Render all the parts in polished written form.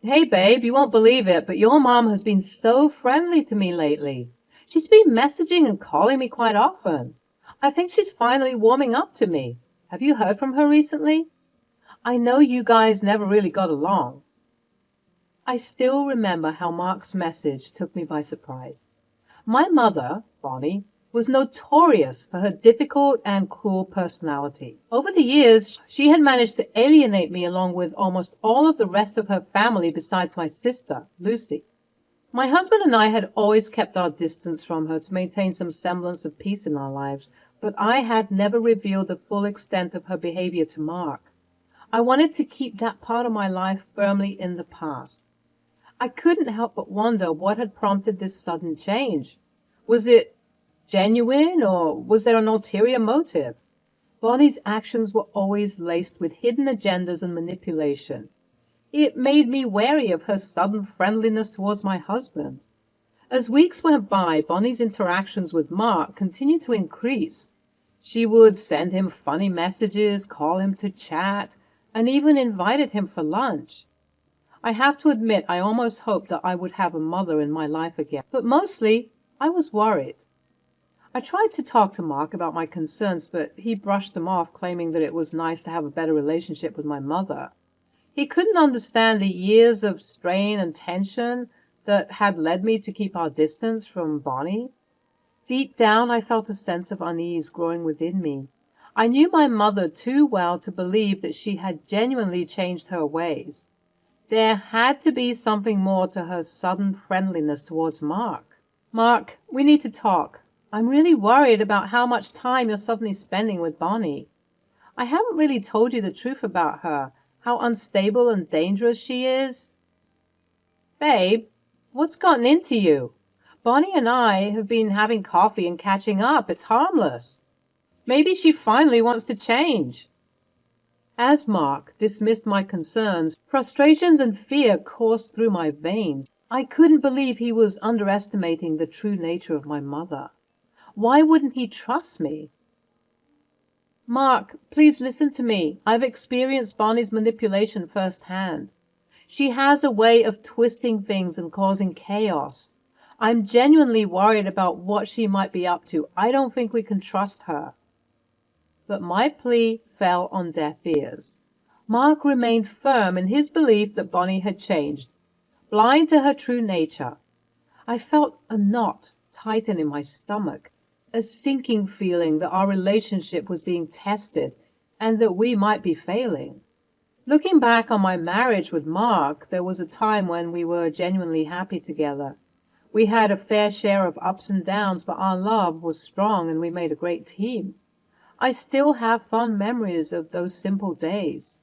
Hey babe, you won't believe it, but your mom has been so friendly to me lately. She's been messaging and calling me quite often. I think she's finally warming up to me. Have you heard from her recently? I know you guys never really got along. I still remember how Mark's message took me by surprise. My mother, Bonnie, was notorious for her difficult and cruel personality. Over the years, she had managed to alienate me along with almost all of the rest of her family besides my sister, Lucy. My husband and I had always kept our distance from her to maintain some semblance of peace in our lives, but I had never revealed the full extent of her behavior to Mark. I wanted to keep that part of my life firmly in the past. I couldn't help but wonder what had prompted this sudden change. Was it genuine, or was there an ulterior motive? Bonnie's actions were always laced with hidden agendas and manipulation. It made me wary of her sudden friendliness towards my husband. As weeks went by, Bonnie's interactions with Mark continued to increase. She would send him funny messages, call him to chat, and even invited him for lunch. I have to admit I almost hoped that I would have a mother in my life again, but mostly I was worried. I tried to talk to Mark about my concerns, but he brushed them off, claiming that it was nice to have a better relationship with my mother. He couldn't understand the years of strain and tension that had led me to keep our distance from Bonnie. Deep down, I felt a sense of unease growing within me. I knew my mother too well to believe that she had genuinely changed her ways. There had to be something more to her sudden friendliness towards Mark. Mark, we need to talk. I'm really worried about how much time you're suddenly spending with Bonnie. I haven't really told you the truth about her, how unstable and dangerous she is. Babe, what's gotten into you? Bonnie and I have been having coffee and catching up. It's harmless. Maybe she finally wants to change. As Mark dismissed my concerns, frustrations and fear coursed through my veins. I couldn't believe he was underestimating the true nature of my mother. Why wouldn't he trust me? Mark, please listen to me. I've experienced Bonnie's manipulation firsthand. She has a way of twisting things and causing chaos. I'm genuinely worried about what she might be up to. I don't think we can trust her. But my plea fell on deaf ears. Mark remained firm in his belief that Bonnie had changed, blind to her true nature. I felt a knot tighten in my stomach, a sinking feeling that our relationship was being tested and that we might be failing. Looking back on my marriage with Mark, there was a time when we were genuinely happy together. We had a fair share of ups and downs, but our love was strong and we made a great team. I still have fond memories of those simple days.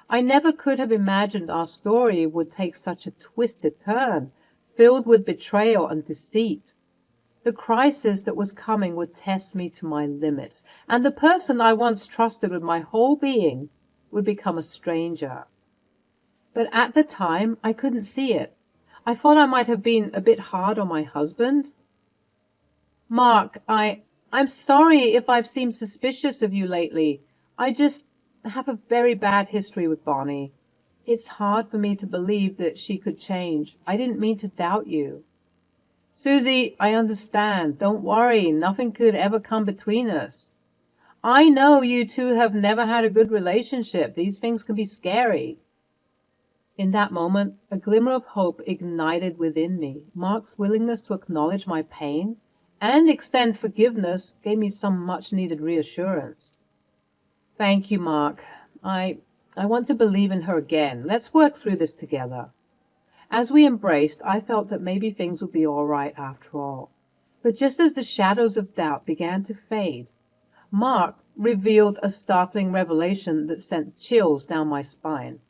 I never could have imagined our story would take such a twisted turn, filled with betrayal and deceit. The crisis that was coming would test me to my limits, and the person I once trusted with my whole being would become a stranger. But at the time, I couldn't see it. I thought I might have been a bit hard on my husband. Mark, I'm sorry if I've seemed suspicious of you lately. I just have a very bad history with Bonnie. It's hard for me to believe that she could change. I didn't mean to doubt you. Susie, I understand. Don't worry. Nothing could ever come between us. I know you two have never had a good relationship. These things can be scary. In that moment, a glimmer of hope ignited within me. Mark's willingness to acknowledge my pain and extend forgiveness gave me some much-needed reassurance. Thank you, Mark. I want to believe in her again. Let's work through this together. As we embraced, I felt that maybe things would be all right after all. But just as the shadows of doubt began to fade, Mark revealed a startling revelation that sent chills down my spine.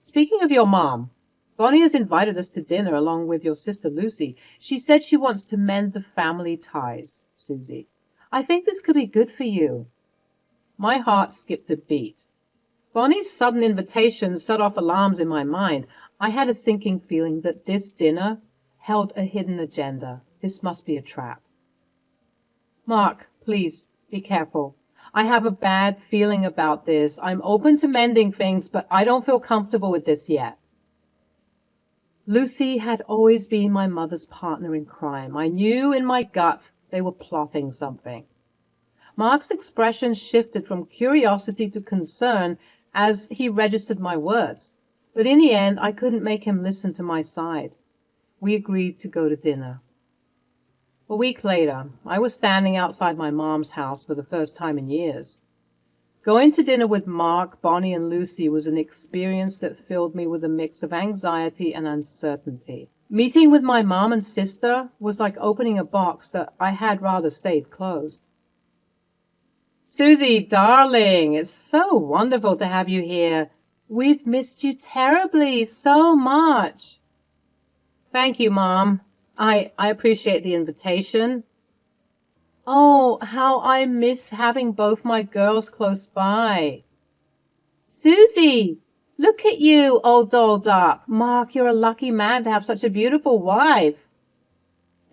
Speaking of your mom, Bonnie has invited us to dinner along with your sister Lucy. She said she wants to mend the family ties, Susie. I think this could be good for you. My heart skipped a beat. Bonnie's sudden invitation set off alarms in my mind. I had a sinking feeling that this dinner held a hidden agenda. This must be a trap. Mark, please, be careful. I have a bad feeling about this. I'm open to mending things, but I don't feel comfortable with this yet. Lucy had always been my mother's partner in crime. I knew in my gut they were plotting something. Mark's expression shifted from curiosity to concern as he registered my words, but in the end I couldn't make him listen to my side. We agreed to go to dinner. A week later, I was standing outside my mom's house for the first time in years. Going to dinner with Mark, Bonnie, and Lucy was an experience that filled me with a mix of anxiety and uncertainty. Meeting with my mom and sister was like opening a box that I had rather stayed closed. Susie, darling, it's so wonderful to have you here. We've missed you terribly, so much. Thank you, Mom. I appreciate the invitation. Oh, how I miss having both my girls close by. Susie, look at you, all dolled up. Mark, you're a lucky man to have such a beautiful wife.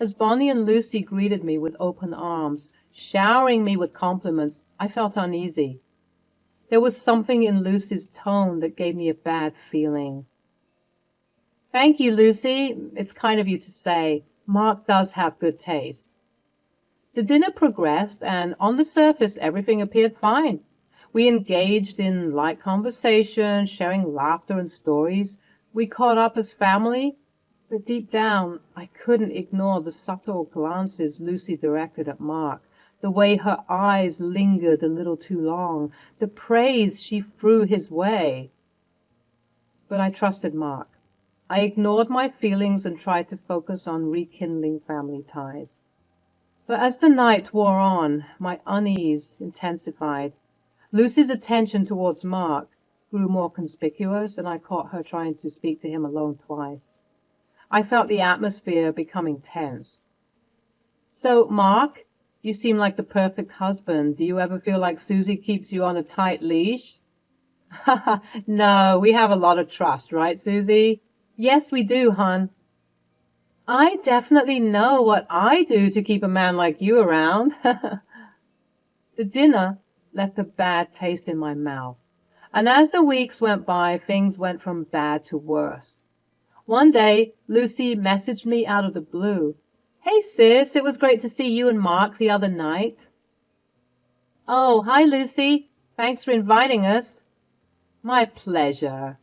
As Bonnie and Lucy greeted me with open arms, showering me with compliments, I felt uneasy. There was something in Lucy's tone that gave me a bad feeling. Thank you, Lucy. It's kind of you to say. Mark does have good taste. The dinner progressed, and on the surface, everything appeared fine. We engaged in light conversation, sharing laughter and stories. We caught up as family, but deep down, I couldn't ignore the subtle glances Lucy directed at Mark, the way her eyes lingered a little too long, the praise she threw his way. But I trusted Mark. I ignored my feelings and tried to focus on rekindling family ties. But as the night wore on, my unease intensified. Lucy's attention towards Mark grew more conspicuous, and I caught her trying to speak to him alone twice. I felt the atmosphere becoming tense. So, Mark, you seem like the perfect husband. Do you ever feel like Susie keeps you on a tight leash? No, we have a lot of trust, right, Susie? Yes, we do, hon. I definitely know what I do to keep a man like you around. The dinner left a bad taste in my mouth, and as the weeks went by, things went from bad to worse. One day, Lucy messaged me out of the blue. Hey, sis, it was great to see you and Mark the other night. Oh, hi, Lucy. Thanks for inviting us. My pleasure.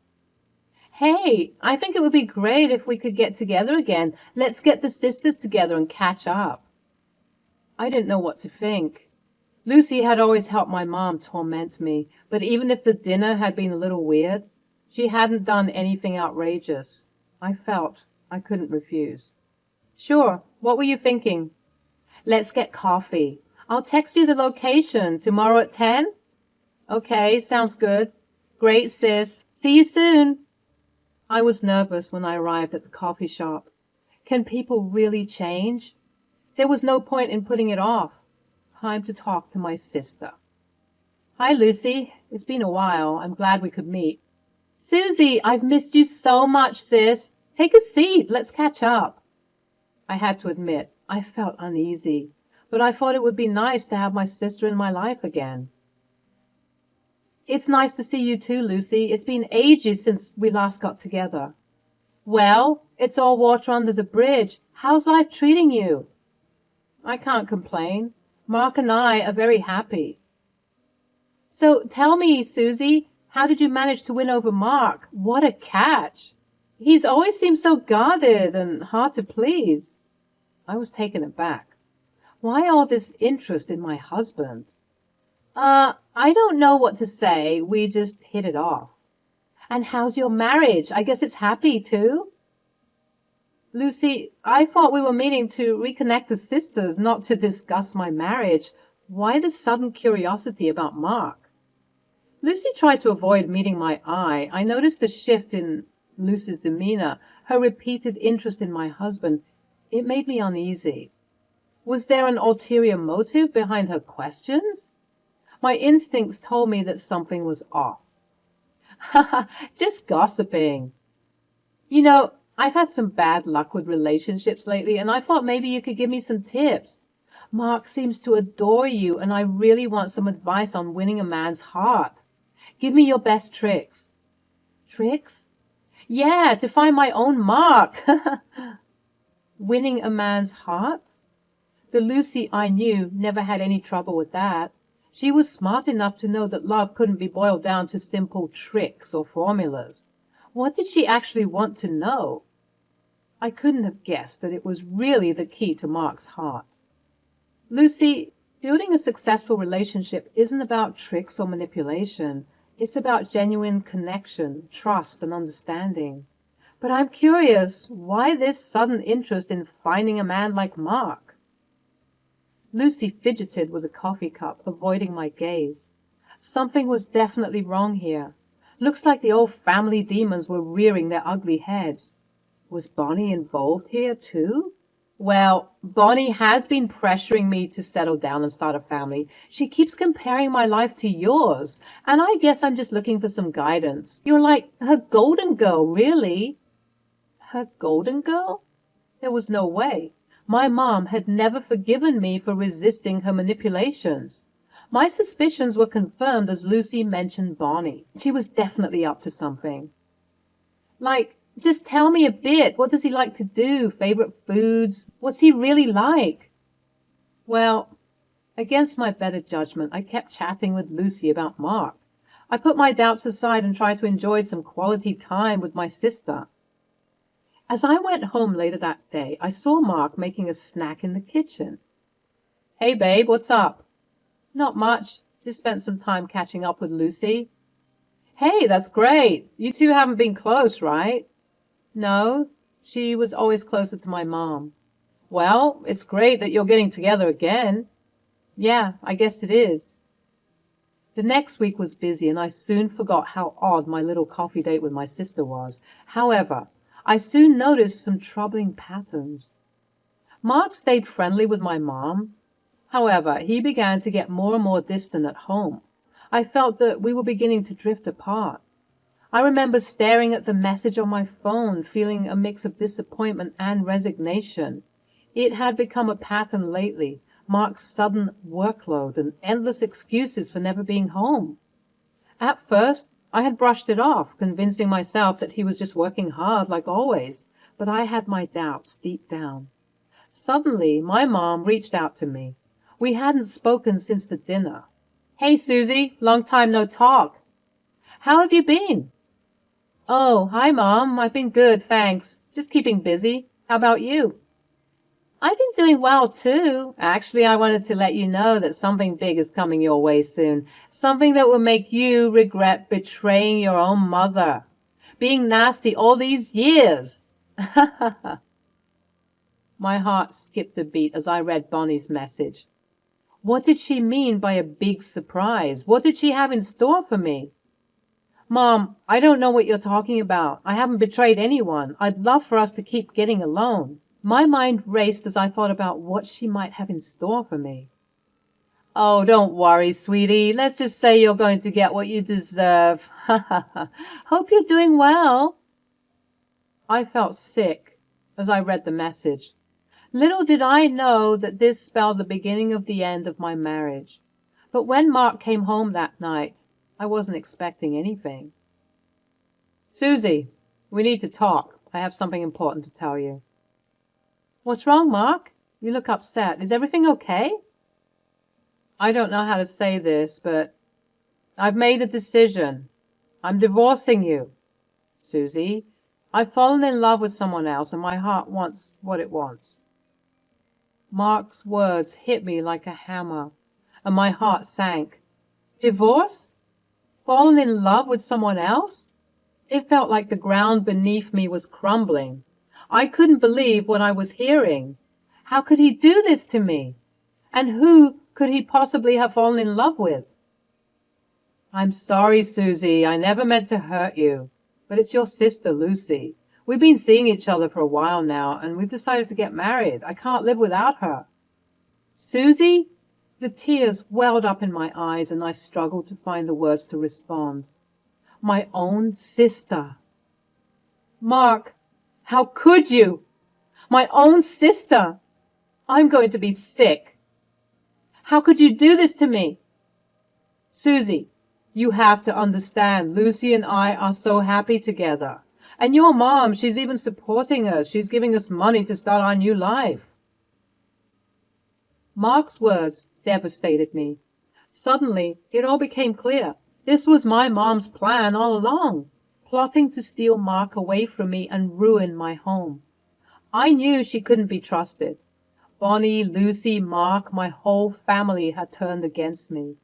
Hey, I think it would be great if we could get together again. Let's get the sisters together and catch up. I didn't know what to think. Lucy had always helped my mom torment me, but even if the dinner had been a little weird, she hadn't done anything outrageous. I felt I couldn't refuse. Sure, what were you thinking? Let's get coffee. I'll text you the location tomorrow at 10? Okay, sounds good. Great, sis. See you soon. I was nervous when I arrived at the coffee shop. Can people really change? There was no point in putting it off. Time to talk to my sister. Hi, Lucy. It's been a while. I'm glad we could meet. Susie, I've missed you so much, sis. Take a seat. Let's catch up. I had to admit, I felt uneasy, but I thought it would be nice to have my sister in my life again. It's nice to see you too, Lucy. It's been ages since we last got together. Well, it's all water under the bridge. How's life treating you? I can't complain. Mark and I are very happy. So tell me, Susie, how did you manage to win over Mark? What a catch. He's always seemed so guarded and hard to please. I was taken aback. Why all this interest in my husband? I don't know what to say. We just hit it off. And how's your marriage? I guess it's happy, too? Lucy, I thought we were meeting to reconnect as sisters, not to discuss my marriage. Why the sudden curiosity about Mark? Lucy tried to avoid meeting my eye. I noticed a shift in Lucy's demeanor, her repeated interest in my husband. It made me uneasy. Was there an ulterior motive behind her questions? My instincts told me that something was off. Just gossiping. You know, I've had some bad luck with relationships lately, and I thought maybe you could give me some tips. Mark seems to adore you, and I really want some advice on winning a man's heart. Give me your best tricks. Tricks? Yeah, to find my own Mark. Winning a man's heart? The Lucy I knew never had any trouble with that. She was smart enough to know that love couldn't be boiled down to simple tricks or formulas. What did she actually want to know? I couldn't have guessed that it was really the key to Mark's heart. Lucy, building a successful relationship isn't about tricks or manipulation. It's about genuine connection, trust, and understanding. But I'm curious, why this sudden interest in finding a man like Mark? Lucy fidgeted with a coffee cup, avoiding my gaze. Something was definitely wrong here. Looks like the old family demons were rearing their ugly heads. Was Bonnie involved here, too? Well, Bonnie has been pressuring me to settle down and start a family. She keeps comparing my life to yours, and I guess I'm just looking for some guidance. You're like her golden girl, really. Her golden girl? There was no way. My mom had never forgiven me for resisting her manipulations. My suspicions were confirmed as Lucy mentioned Bonnie. She was definitely up to something. Like, just tell me a bit. What does he like to do? Favorite foods? What's he really like? Well, against my better judgment, I kept chatting with Lucy about Mark. I put my doubts aside and tried to enjoy some quality time with my sister. As I went home later that day, I saw Mark making a snack in the kitchen. Hey, babe, what's up? Not much. Just spent some time catching up with Lucy. Hey, that's great. You two haven't been close, right? No, she was always closer to my mom. Well, it's great that you're getting together again. Yeah, I guess it is. The next week was busy, and I soon forgot how odd my little coffee date with my sister was. However, I soon noticed some troubling patterns. Mark stayed friendly with my mom. However, he began to get more and more distant at home. I felt that we were beginning to drift apart. I remember staring at the message on my phone, feeling a mix of disappointment and resignation. It had become a pattern lately, Mark's sudden workload and endless excuses for never being home. At first, I had brushed it off, convincing myself that he was just working hard like always, but I had my doubts deep down. Suddenly, my mom reached out to me. We hadn't spoken since the dinner. Hey, Susie, long time no talk. How have you been? Oh, hi, Mom. I've been good, thanks. Just keeping busy. How about you? I've been doing well, too. Actually, I wanted to let you know that something big is coming your way soon. Something that will make you regret betraying your own mother. Being nasty all these years. My heart skipped a beat as I read Bonnie's message. What did she mean by a big surprise? What did she have in store for me? Mom, I don't know what you're talking about. I haven't betrayed anyone. I'd love for us to keep getting along. My mind raced as I thought about what she might have in store for me. Oh, don't worry, sweetie. Let's just say you're going to get what you deserve. Hope you're doing well. I felt sick as I read the message. Little did I know that this spelled the beginning of the end of my marriage. But when Mark came home that night, I wasn't expecting anything. Susie, we need to talk. I have something important to tell you. What's wrong, Mark? You look upset. Is everything okay? I don't know how to say this, but I've made a decision. I'm divorcing you. Susie, I've fallen in love with someone else, and my heart wants what it wants. Mark's words hit me like a hammer, and my heart sank. Divorce? Fallen in love with someone else? It felt like the ground beneath me was crumbling. I couldn't believe what I was hearing. How could he do this to me? And who could he possibly have fallen in love with? I'm sorry, Susie. I never meant to hurt you. But it's your sister, Lucy. We've been seeing each other for a while now, and we've decided to get married. I can't live without her. Susie? The tears welled up in my eyes, and I struggled to find the words to respond. My own sister. Mark, how could you? My own sister. I'm going to be sick. How could you do this to me? Susie, you have to understand, Lucy and I are so happy together. And your mom, she's even supporting us. She's giving us money to start our new life. Mark's words devastated me. Suddenly, it all became clear. This was my mom's plan all along, plotting to steal Mark away from me and ruin my home. I knew she couldn't be trusted. Bonnie, Lucy, Mark, my whole family had turned against me.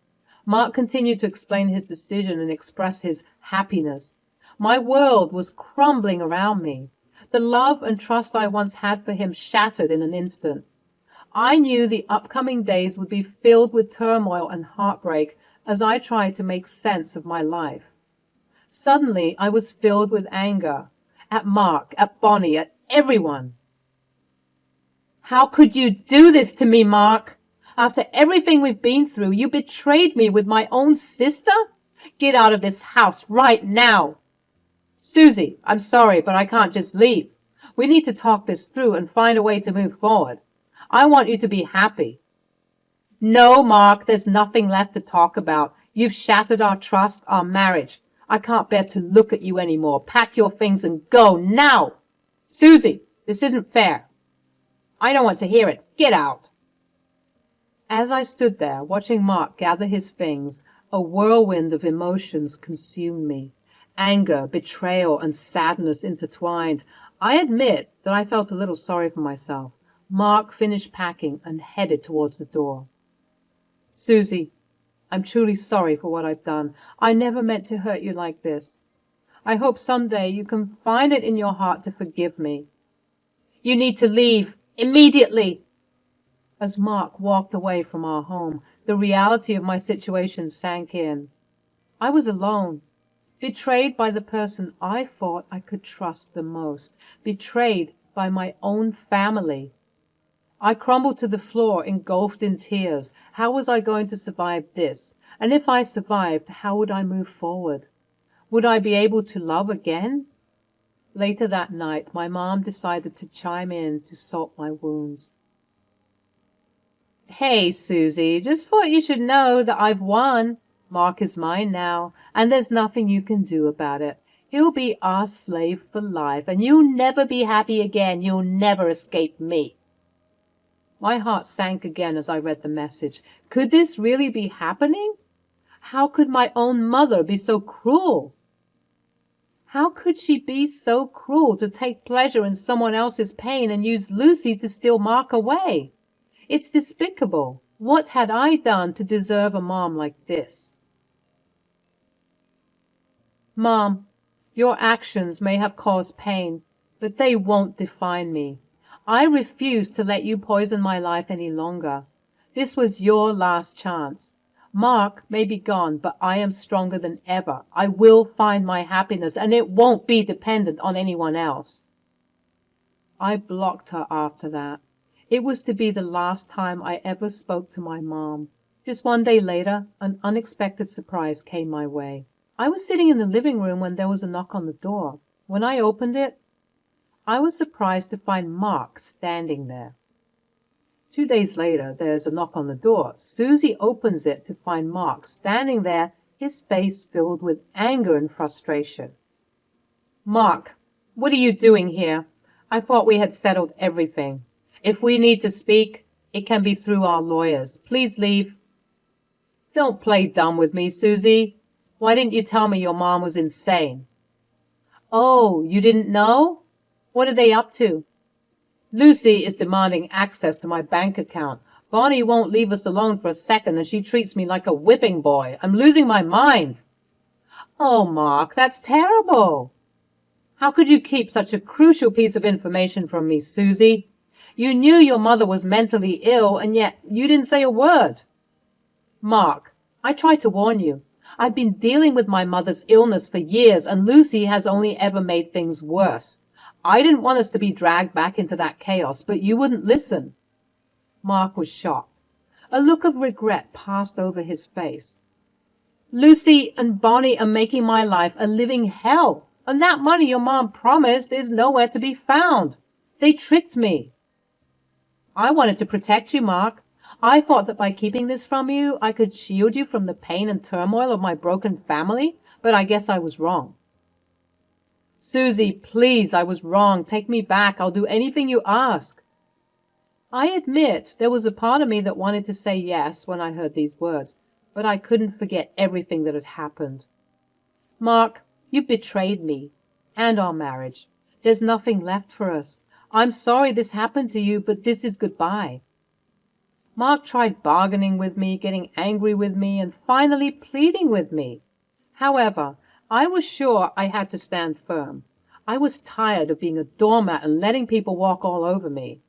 Mark continued to explain his decision and express his happiness. My world was crumbling around me. The love and trust I once had for him shattered in an instant. I knew the upcoming days would be filled with turmoil and heartbreak as I tried to make sense of my life. Suddenly, I was filled with anger at Mark, at Bonnie, at everyone. How could you do this to me, Mark? After everything we've been through, you betrayed me with my own sister? Get out of this house right now. Susie, I'm sorry, but I can't just leave. We need to talk this through and find a way to move forward. I want you to be happy. No, Mark, there's nothing left to talk about. You've shattered our trust, our marriage. I can't bear to look at you anymore. Pack your things and go now. Susie, this isn't fair. I don't want to hear it. Get out. As I stood there, watching Mark gather his things, a whirlwind of emotions consumed me. Anger, betrayal, and sadness intertwined. I admit that I felt a little sorry for myself. Mark finished packing and headed towards the door. Susie, I'm truly sorry for what I've done. I never meant to hurt you like this. I hope someday you can find it in your heart to forgive me. You need to leave immediately. As Mark walked away from our home, the reality of my situation sank in. I was alone, betrayed by the person I thought I could trust the most, betrayed by my own family. I crumbled to the floor, engulfed in tears. How was I going to survive this? And if I survived, how would I move forward? Would I be able to love again? Later that night, my mom decided to chime in to salt my wounds. Hey, Susie, just thought you should know that I've won. Mark is mine now, and there's nothing you can do about it. He'll be our slave for life, and you'll never be happy again. You'll never escape me. My heart sank again as I read the message. Could this really be happening? How could my own mother be so cruel? How could she be so cruel to take pleasure in someone else's pain and use Lucy to steal Mark away? It's despicable. What had I done to deserve a mom like this? Mom, your actions may have caused pain, but they won't define me. I refuse to let you poison my life any longer. This was your last chance. Mark may be gone, but I am stronger than ever. I will find my happiness, and it won't be dependent on anyone else. I blocked her after that. It was to be the last time I ever spoke to my mom. Just one day later, an unexpected surprise came my way. I was sitting in the living room when there was a knock on the door. When I opened it, I was surprised to find Mark standing there. 2 days later, there's a knock on the door. Susie opens it to find Mark standing there, his face filled with anger and frustration. Mark, what are you doing here? I thought we had settled everything. If we need to speak, it can be through our lawyers. Please leave. Don't play dumb with me, Susie. Why didn't you tell me your mom was insane? Oh, you didn't know? What are they up to? Lucy is demanding access to my bank account. Bonnie won't leave us alone for a second, and she treats me like a whipping boy. I'm losing my mind. Oh, Mark, that's terrible. How could you keep such a crucial piece of information from me, Susie? You knew your mother was mentally ill, and yet you didn't say a word. Mark, I tried to warn you. I've been dealing with my mother's illness for years, and Lucy has only ever made things worse. I didn't want us to be dragged back into that chaos, but you wouldn't listen. Mark was shocked. A look of regret passed over his face. Lucy and Bonnie are making my life a living hell, and that money your mom promised is nowhere to be found. They tricked me. I wanted to protect you, Mark. I thought that by keeping this from you, I could shield you from the pain and turmoil of my broken family, but I guess I was wrong. Susie, please, I was wrong. Take me back. I'll do anything you ask. I admit there was a part of me that wanted to say yes when I heard these words, but I couldn't forget everything that had happened. Mark, you've betrayed me and our marriage. There's nothing left for us. I'm sorry this happened to you, but this is goodbye. Mark tried bargaining with me, getting angry with me, and finally pleading with me. However, I was sure I had to stand firm. I was tired of being a doormat and letting people walk all over me.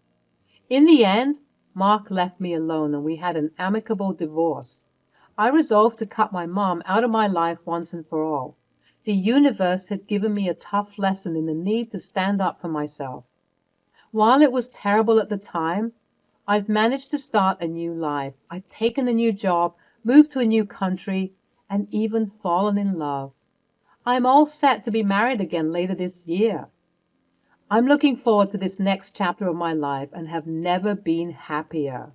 In the end, Mark left me alone and we had an amicable divorce. I resolved to cut my mom out of my life once and for all. The universe had given me a tough lesson in the need to stand up for myself. While it was terrible at the time, I've managed to start a new life. I've taken a new job, moved to a new country, and even fallen in love. I'm all set to be married again later this year. I'm looking forward to this next chapter of my life and have never been happier.